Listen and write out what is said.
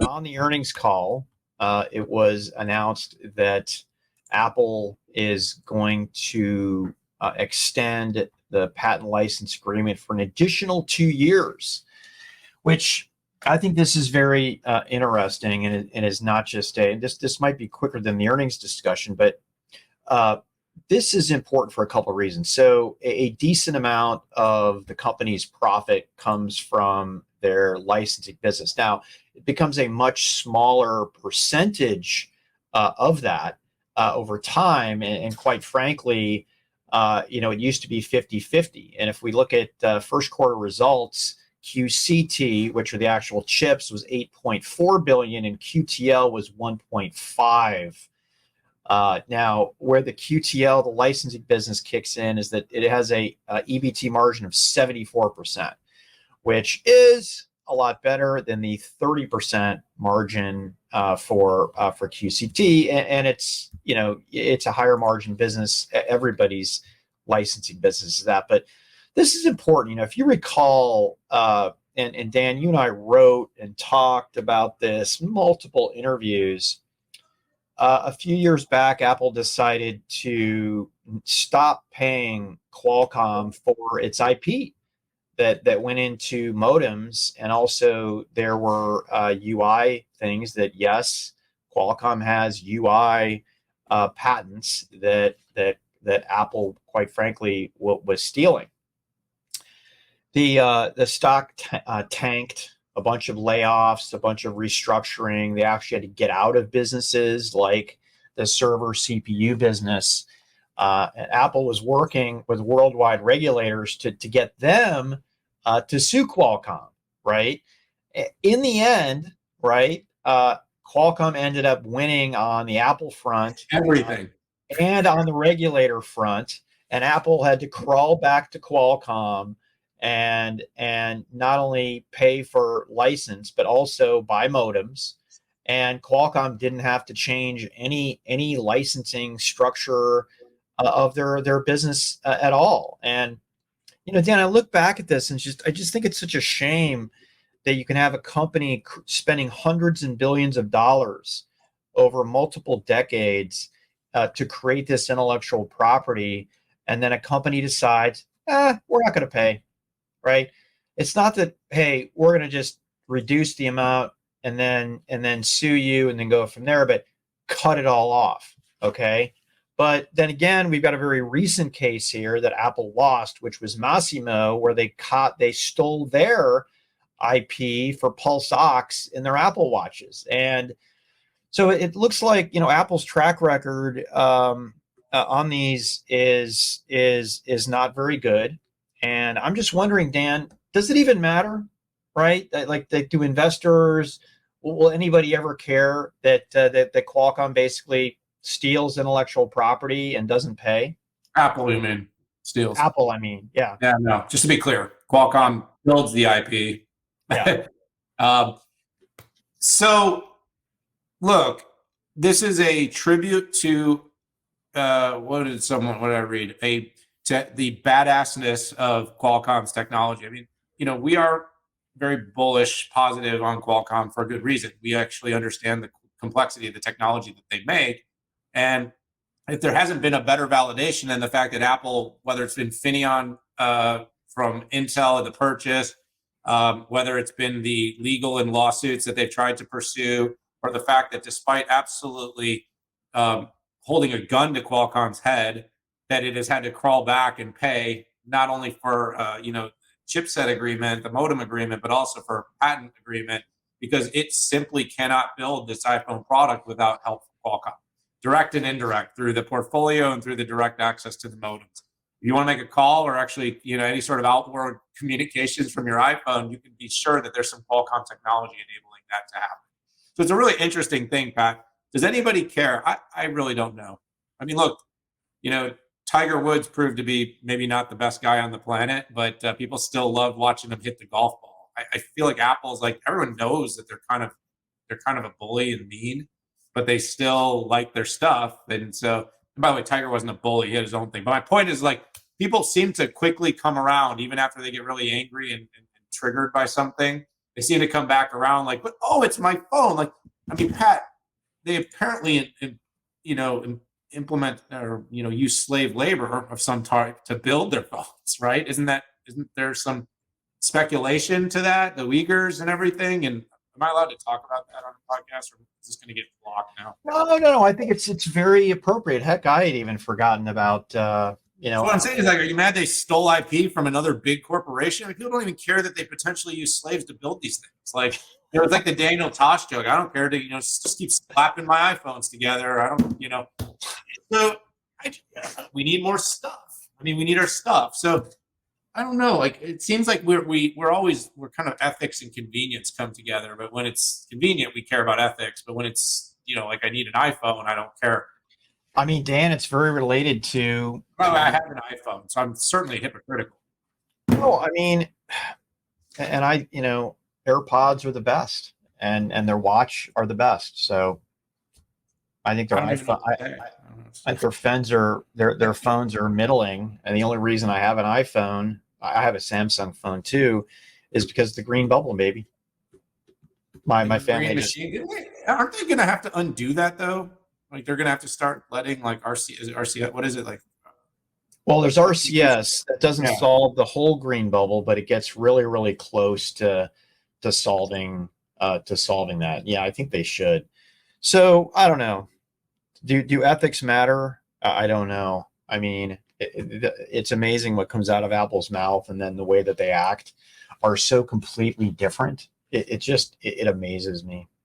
on the earnings call, it was announced that Apple is going to extend the patent license agreement for an additional 2 years, which I think this is very interesting, and it is not just this might be quicker than the earnings discussion, but this is important for a couple of reasons. So a decent amount of the company's profit comes from their licensing business. Now, it becomes a much smaller percentage of that over time. And quite frankly, it used to be 50-50. And if we look at first quarter results, QCT, which are the actual chips, was 8.4 billion and QTL was 1.5. Now, where the QTL, the licensing business, kicks in is that it has a EBT margin of 74%, which is a lot better than the 30% margin for QCT, and it's a higher margin business. Everybody's licensing business is that, but this is important. If you recall, and Dan, you and I wrote and talked about this multiple interviews. A few years back, Apple decided to stop paying Qualcomm for its IP that went into modems, and also there were UI things that, yes, Qualcomm has UI patents that Apple, quite frankly, was stealing. The stock tanked. A bunch of layoffs, a bunch of restructuring. They actually had to get out of businesses like the server CPU business. And Apple was working with worldwide regulators to get them to sue Qualcomm, right? In the end, right, Qualcomm ended up winning on the Apple front. Everything. And on the regulator front. And Apple had to crawl back to Qualcomm and not only pay for license, but also buy modems. And Qualcomm didn't have to change any licensing structure of their business at all. And Dan, I look back at this and I just think it's such a shame that you can have a company spending hundreds and billions of dollars over multiple decades to create this intellectual property, and then a company decides, we're not going to pay. Right? It's not that, hey, we're going to just reduce the amount and then sue you and then go from there, but cut it all off. Okay. But then again, we've got a very recent case here that Apple lost, which was Massimo, where they stole their IP for Pulse Ox in their Apple Watches. And so it looks like, Apple's track record on these is not very good. And I'm just wondering, Dan, does it even matter, right? Do investors, will anybody ever care that Qualcomm basically steals intellectual property and doesn't pay? Apple, you mean? Steals. Apple, I mean, yeah. Yeah, no. Just to be clear, Qualcomm builds the IP. Yeah. So, look, this is a tribute to what did I read? To the badassness of Qualcomm's technology. I mean, we are very bullish, positive on Qualcomm for a good reason. We actually understand the complexity of the technology that they make. And if there hasn't been a better validation than the fact that Apple, whether it's been Infineon from Intel at the purchase, whether it's been the legal and lawsuits that they've tried to pursue, or the fact that despite absolutely holding a gun to Qualcomm's head, that it has had to crawl back and pay not only for chipset agreement, the modem agreement, but also for patent agreement, because it simply cannot build this iPhone product without help from Qualcomm, direct and indirect, through the portfolio and through the direct access to the modems. If you want to make a call or actually any sort of outward communications from your iPhone, you can be sure that there's some Qualcomm technology enabling that to happen. So it's a really interesting thing, Pat. Does anybody care? I really don't know. I mean, look, Tiger Woods proved to be maybe not the best guy on the planet, but people still love watching him hit the golf ball. I feel like Apple's like, everyone knows that they're kind of a bully and mean, but they still like their stuff. And so, and by the way, Tiger wasn't a bully; he had his own thing. But my point is, like, people seem to quickly come around, even after they get really angry and triggered by something. they seem to come back around like, but oh, it's my phone. Like, I mean, Pat, they apparently, implement or use slave labor of some type to build their phones, right? Isn't there some speculation to that, the Uyghurs and everything? And am I allowed to talk about that on a podcast, or is this going to get blocked now? No. I think it's very appropriate. Heck, I had even forgotten about So what I'm saying is, like, are you mad they stole IP from another big corporation? Like, people don't even care that they potentially use slaves to build these things. Like, it's like the Daniel Tosh joke. I don't care to, just keep slapping my iPhones together. I don't, So we need more stuff. I mean, we need our stuff. So I don't know. Like, it seems like we're kind of ethics and convenience come together. But when it's convenient, we care about ethics. But when it's like I need an iPhone, I don't care. I mean, Dan, it's very related to. Well, I have an iPhone, so I'm certainly hypocritical. No, I mean, and AirPods are the best, and their watch are the best. So I think their iPhone, I think their phones are middling, and the only reason I have an iPhone, I have a Samsung phone too, is because of the green bubble, baby. My family aren't they going to have to undo that though? Like, they're going to have to start letting like RCS, what is it like? Well, there's RCS that doesn't solve the whole green bubble, but it gets really, really close to solving that. Yeah, I think they should. So I don't know. Do ethics matter? I don't know. I mean, it's amazing what comes out of Apple's mouth, and then the way that they act are so completely different. It amazes me.